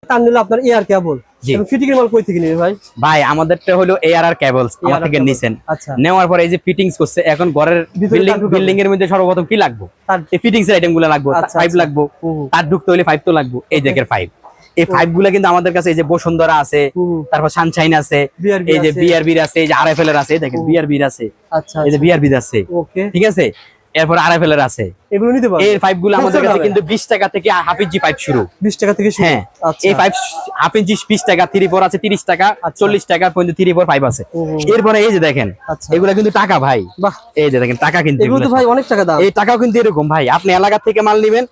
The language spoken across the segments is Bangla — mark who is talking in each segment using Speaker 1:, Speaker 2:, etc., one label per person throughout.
Speaker 1: তার নিলে আপনার এয়ার কেবল ফিটিং এর মাল কই থেকে নিবে ভাই?
Speaker 2: ভাই আমাদেরটা হলো এআরআর কেবলস আমার থেকে নিছেন।
Speaker 1: আচ্ছা,
Speaker 2: নেওয়ার পরে এই যে ফিটিংস করছে, এখন ঘরের বিল্ডিং এর মধ্যে সর্বপ্রথম কি লাগবে? এই ফিটিংস এর আইটেম গুলো লাগবে, পাইপ লাগবে, তার ঢুকতে হলে পাইপ তো লাগবে। এই দেখের পাইপ, এই পাইপ গুলা কিন্তু আমাদের কাছে এই যে বসুন্ধরা আছে, তারপর সানশাইন আছে, এই যে বিআরবির আছে, এই যে আরএফএল এর আছে, দেখেন বিআরবির আছে,
Speaker 1: আচ্ছা
Speaker 2: এই যে বিআরবির আছে,
Speaker 1: ওকে
Speaker 2: ঠিক আছে। এরপর আরএফএল এর আছে,
Speaker 1: এগুলো নিতে পারবেন।
Speaker 2: এই পাইপ গুলো আমাদের কাছে কিন্তু 20 টাকা থেকে হাফ ইঞ্চি পাইপ শুরু,
Speaker 1: 20 টাকা থেকে শুরু।
Speaker 2: হ্যাঁ, এই পাইপ হাফ ইঞ্চি 20 টাকা, 3/4 আছে 30 টাকা, 40 টাকা পর্যন্ত 3/4 পাইপ আছে। এরপরে এই যে দেখেন এগুলা কিন্তু টাকা ভাই,
Speaker 1: বাহ,
Speaker 2: এই যে দেখেন টাকা কিন্তু
Speaker 1: এগুলো তো ভাই অনেক টাকা দাম।
Speaker 2: এই টাকাও কিন্তু এরকম ভাই, আপনি এলাকা থেকে মাল নিবেন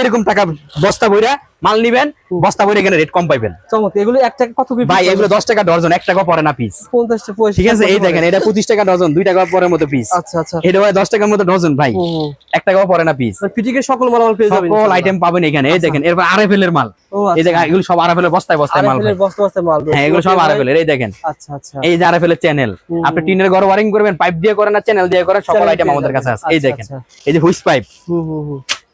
Speaker 2: এরকম টাকা বস্তা বইরা মাল নিবেন, বস্তা বইরা এখানে রেট কম পাইবেন।
Speaker 1: চমৎকার। এগুলো 1 টাকা কত পিস
Speaker 2: ভাই? এগুলো 10 টাকা ডজন, 1 টাকা পড়ে না পিস,
Speaker 1: 50 টা পয়সা,
Speaker 2: ঠিক আছে। এই দেখেন এটা 25 টাকা ডজন, 2 টাকা পরের মতো পিস।
Speaker 1: আচ্ছা আচ্ছা,
Speaker 2: এটা ভাই 10 টাকার মতো ডজন ভাই, 1 টাকাও পড়ে না পিস।
Speaker 1: ফিটিং এর সকল মাল পেয়ে যাবেন,
Speaker 2: সকল আইটেম পাবেন এখানে। এই দেখেন এরপর আরএফএল এর মাল, এই দেখেন এগুলো সব আরএফএল এর বস্তায় বস্তায় মাল,
Speaker 1: আরএফএল এর বস্তা বস্তা মাল।
Speaker 2: হ্যাঁ এগুলো সব আরএফএল এর। এই দেখেন
Speaker 1: আচ্ছা আচ্ছা,
Speaker 2: এই যে আরএফএল এর চ্যানেল, আপনি টিনের ঘর ওয়্যারিং করবেন, পাইপ দিয়ে করেন না চ্যানেল দিয়ে করেন, সকল আইটেম আমাদের কাছে আছে। এই দেখেন এই যে হুইস পাইপ,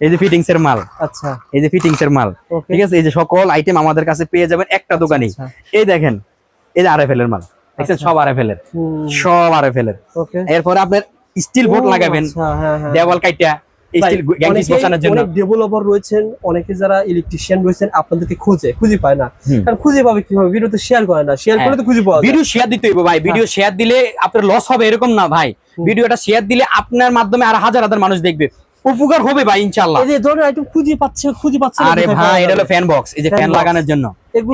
Speaker 2: এই যে ফিটিংস এর মাল,
Speaker 1: আচ্ছা
Speaker 2: এই যে ফিটিংস এর মাল, ঠিক আছে। এই যে সকল আইটেম আমাদের কাছে পেয়ে যাবেন একটা দোকানেই। এই দেখেন এই যে আরএফএল এর মাল, দেখছেন সব আরএফএল এর, সব আরএফএল এর। এরপরে আপনার স্টিল বোর্ড লাগাবেন দেওয়াল কাইটা, স্টিল গ্যাংটিস বসানোর জন্য।
Speaker 1: অনেক ডেভেলপার রয়েছেন, অনেকে যারা ইলেকট্রিশিয়ান রয়েছেন আপনাদেরকে খুঁজে পায় না, কারণ খুঁজে পাবে কিভাবে? ভিডিওতে শেয়ার করে না, শেয়ার করলে তো খুঁজে পাওয়া যায়।
Speaker 2: ভিডিও শেয়ার দিতে হইব ভাই, ভিডিও শেয়ার দিলে আপনার লস হবে এরকম না ভাই, ভিডিওটা শেয়ার দিলে আপনার মাধ্যমে আর হাজার হাজার মানুষ দেখবে, উপকার হবে ভাই ইনশাআল্লাহ।
Speaker 1: এই যে ধরনের আইটেম খুঁজে পাচ্ছে
Speaker 2: আরে ভাই এটা হলো ফ্যান বক্স, এই যে ফ্যান লাগানোর জন্য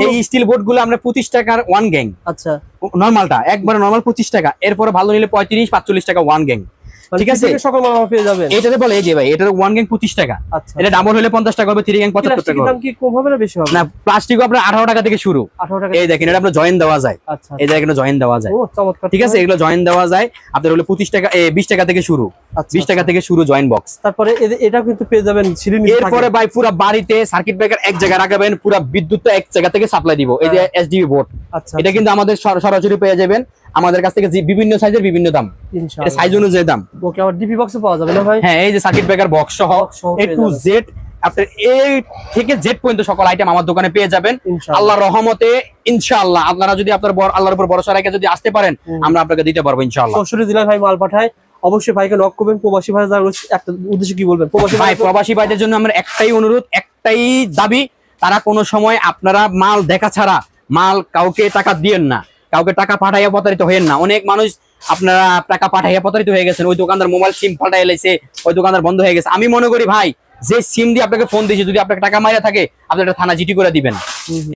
Speaker 2: এই স্টিল বোর্ড গুলো আমরা 25 টাকার ওয়ান গ্যাং।
Speaker 1: আচ্ছা,
Speaker 2: নরমালটা একবার নরমাল 25 টাকা, এরপরে ভালো নিলে 35-45 টাকা ওয়ান গ্যাং, ঠিক আছে।
Speaker 1: সকল মাল পেয়ে যাবেন।
Speaker 2: এটাতে বলে এই যে ভাই এটার ওয়ান গ্যাং 25 টাকা, এটা ডাবল হলে 50 টাকা হবে, 3 গ্যাং 75 টাকা হবে।
Speaker 1: দাম কি কম হবে না বেশি হবে?
Speaker 2: না, প্লাস্টিক আপনার 18 টাকা থেকে শুরু।
Speaker 1: 18 টাকা।
Speaker 2: এই দেখেন এটা আপনার জয়েন দেওয়া যায়, এই দেখেন জয়েন দেওয়া যায়,
Speaker 1: ও চমৎকার,
Speaker 2: ঠিক আছে। এগুলো জয়েন দেওয়া যায় আপনার হলো 25 টাকা, 20 টাকা থেকে শুরু, 20 টাকা থেকে শুরু জয়েন বক্স।
Speaker 1: তারপরে এটা কিন্তু পেয়ে যাবেন সিঁড়ি নিচে।
Speaker 2: এরপরে ভাই পুরো বাড়িতে সার্কিট ব্রেকার এক জায়গায় রাখবেন, পুরো বিদ্যুৎ এক জায়গা থেকে সাপ্লাই দিব। এই যে এসডিবি বোর্ড, এটা কিন্তু আমাদের সরাসরি পেয়ে যাবেন আমাদের কাছ থেকে, বিভিন্ন সাইজের বিভিন্ন দাম,
Speaker 1: ইনশাআল্লাহ
Speaker 2: এটা সাইজ অনুযায়ী দাম।
Speaker 1: ওকে, আবার ডিপি বক্সও পাওয়া যাবে না ভাই?
Speaker 2: হ্যাঁ, এই যে সার্কিট ব্রেকার বক্স সহ A to Z, আপনার A থেকে Z পর্যন্ত সকল আইটেম আমার দোকানে পেয়ে যাবেন আল্লাহর রহমতে ইনশাআল্লাহ। আপনারা যদি আপনার আল্লাহর উপর ভরসা রেখে যদি আসতে পারেন, আমরা আপনাকে দিতে পারবো ইনশাআল্লাহ।
Speaker 1: 64 জেলায় ভাই মাল পাঠায়, অবশ্যই ভাইকে নক করবেন। প্রবাসী ভাই যারা একটা উদ্দেশ্য কি বলবেন?
Speaker 2: প্রবাসী ভাইদের জন্য আমার একটাই অনুরোধ, একটাই দাবি, তারা কোনো সময় আপনারা মাল দেখা ছাড়া মাল কাউকে টাকা দিয়েন না, কাউকে টাকা পাঠাইয়া প্রতারিত হয়েন না। অনেক মানুষ আপনারা টাকা পাঠাইয়া প্রতারিত হয়ে গেছেন, ওই দোকানদার মোবাইল সিম পাল্টাই এলাইছে, ওই দোকানদার বন্ধ হয়ে গেছে। আমি মনে করি ভাই যে সিম দিয়ে আপনাকে ফোন দিয়েছে, যদি আপনাকে টাকা মাইরা থাকে আপনি একটা থানা জিডি করে দিবেন।